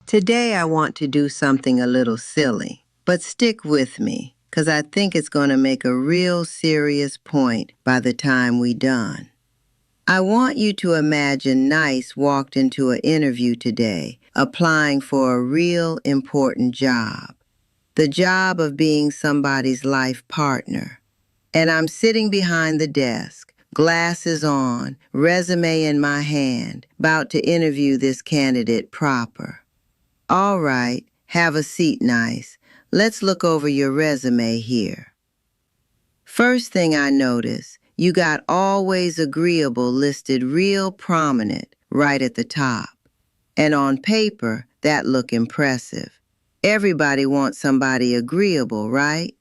Today I want to do something a little silly, but stick with me, 'cause I think it's going to make a real serious point by the time we done. I want you to imagine Nice walked into an interview today, applying for a real important job. The job of being somebody's life partner. And I'm sitting behind the desk, glasses on, resume in my hand, about to interview this candidate proper. All right, have a seat, Nice. Let's look over your resume here. First thing I notice, you got always agreeable listed real prominent right at the top. And on paper, that look impressive. Everybody wants somebody agreeable, right?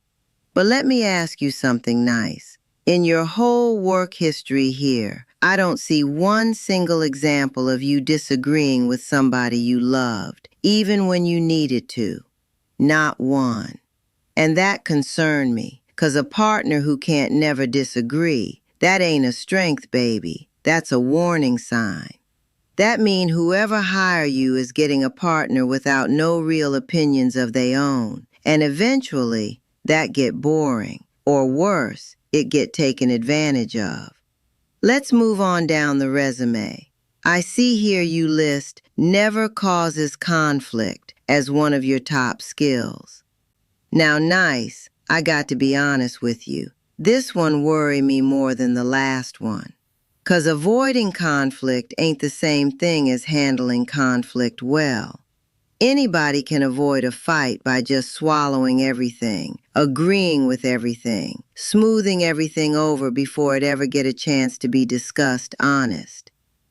But let me ask you something nice. In your whole work history here, I don't see one single example of you disagreeing with somebody you loved, even when you needed to. Not one. And that concerned me, 'cause a partner who can't never disagree, that ain't a strength, baby. That's a warning sign. That mean whoever hire you is getting a partner without no real opinions of their own. And eventually, that get boring. Or worse, it get taken advantage of. Let's move on down the resume. I see here you list never causes conflict as one of your top skills. Now, Nice, I got to be honest with you. This one worried me more than the last one. 'Cause avoiding conflict ain't the same thing as handling conflict well. Anybody can avoid a fight by just swallowing everything, agreeing with everything, smoothing everything over before it ever get a chance to be discussed honest.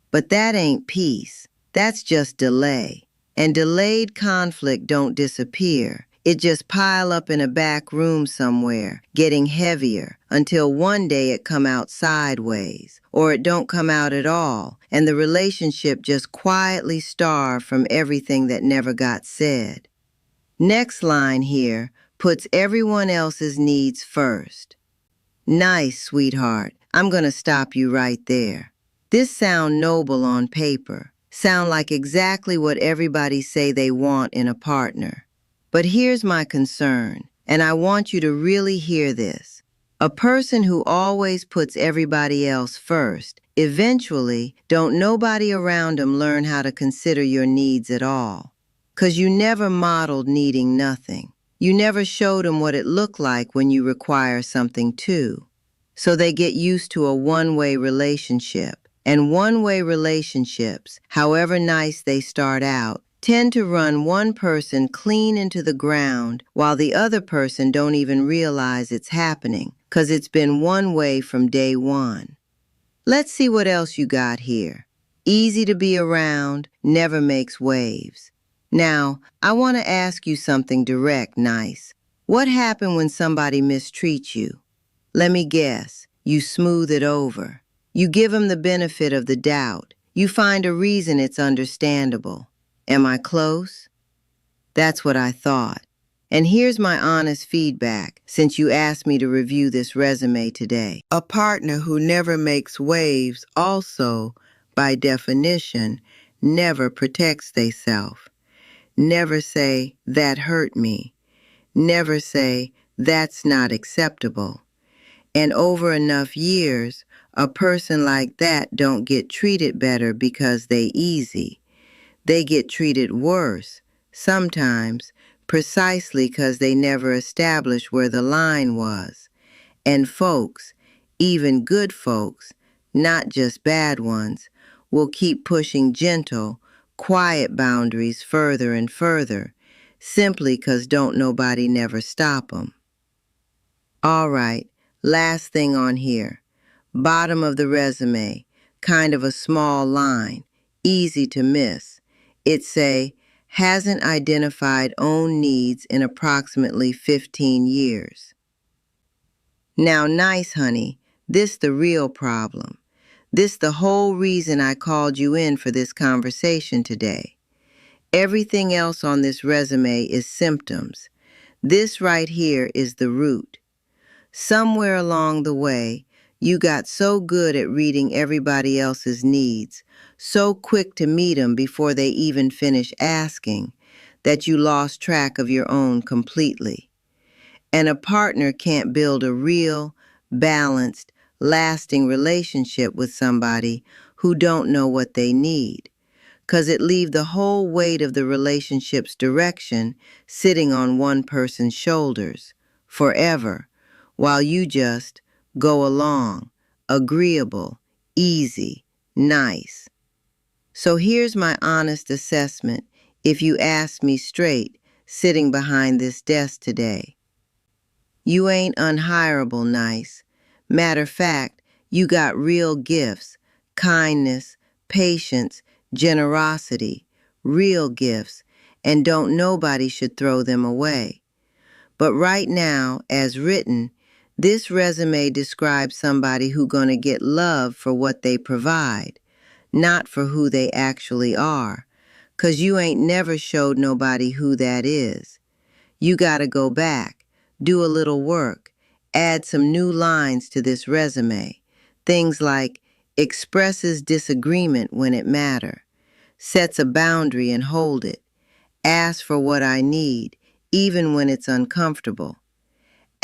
But that ain't peace. That's just delay. And delayed conflict don't disappear. It just pile up in a back room somewhere, getting heavier, until one day it come out sideways, or it don't come out at all, and the relationship just quietly starve from everything that never got said. Next line here puts everyone else's needs first. Nice, sweetheart. I'm gonna stop you right there. This sound noble on paper, sound like exactly what everybody say they want in a partner. But here's my concern, and I want you to really hear this. A person who always puts everybody else first, eventually, don't nobody around them learn how to consider your needs at all. 'Cause you never modeled needing nothing. You never showed them what it looked like when you require something too. So they get used to a one-way relationship. And one-way relationships, however nice they start out, tend to run one person clean into the ground while the other person don't even realize it's happening, 'cause it's been one way from day one. Let's see what else you got here. Easy to be around, never makes waves. Now, I want to ask you something direct, Nice. What happened when somebody mistreats you? Let me guess, you smooth it over. You give them the benefit of the doubt. You find a reason it's understandable. Am I close? That's what I thought. And here's my honest feedback, since you asked me to review this resume today. A partner who never makes waves also, by definition, never protects theyself. Never say, that hurt me. Never say, that's not acceptable. And over enough years, a person like that don't get treated better because they easy. They get treated worse, sometimes, precisely 'cause they never established where the line was. And folks, even good folks, not just bad ones, will keep pushing gentle, quiet boundaries further and further, simply 'cause don't nobody never stop 'em. All right, last thing on here. Bottom of the resume, kind of a small line, easy to miss. It say, hasn't identified own needs in approximately 15 years. Now, Nice, honey, this the real problem. This the whole reason I called you in for this conversation today. Everything else on this resume is symptoms. This right here is the root. Somewhere along the way, you got so good at reading everybody else's needs, so quick to meet them before they even finish asking, that you lost track of your own completely. And a partner can't build a real, balanced, lasting relationship with somebody who don't know what they need, 'cause it leave the whole weight of the relationship's direction sitting on one person's shoulders forever, while you just go along, agreeable, easy, nice. So here's my honest assessment if you ask me straight, sitting behind this desk today. You ain't unhireable nice. Matter fact, you got real gifts, kindness, patience, generosity, real gifts, and don't nobody should throw them away. But right now, as written, this resume describes somebody who gonna get love for what they provide, not for who they actually are, 'cause you ain't never showed nobody who that is. You gotta go back, do a little work, add some new lines to this resume. Things like expresses disagreement when it matter, sets a boundary and hold it, asks for what I need, even when it's uncomfortable.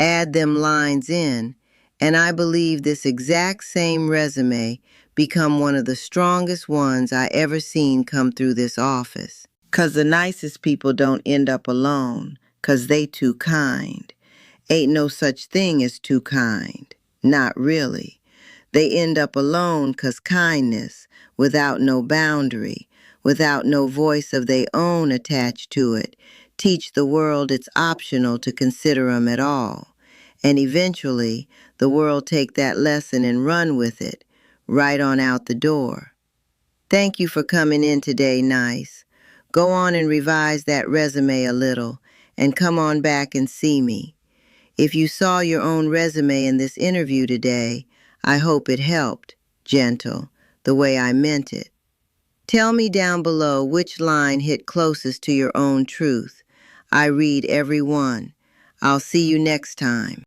Add them lines in, and I believe this exact same resume become one of the strongest ones I ever seen come through this office. 'Cause the nicest people don't end up alone, 'cause they too kind. Ain't no such thing as too kind. Not really. They end up alone 'cause kindness, without no boundary, without no voice of their own attached to it, teach the world it's optional to consider 'em at all. And eventually, the world take that lesson and run with it, right on out the door. Thank you for coming in today, Nice. Go on and revise that resume a little, and come on back and see me. If you saw your own resume in this interview today, I hope it helped, gentle, the way I meant it. Tell me down below which line hit closest to your own truth. I read every one. I'll see you next time.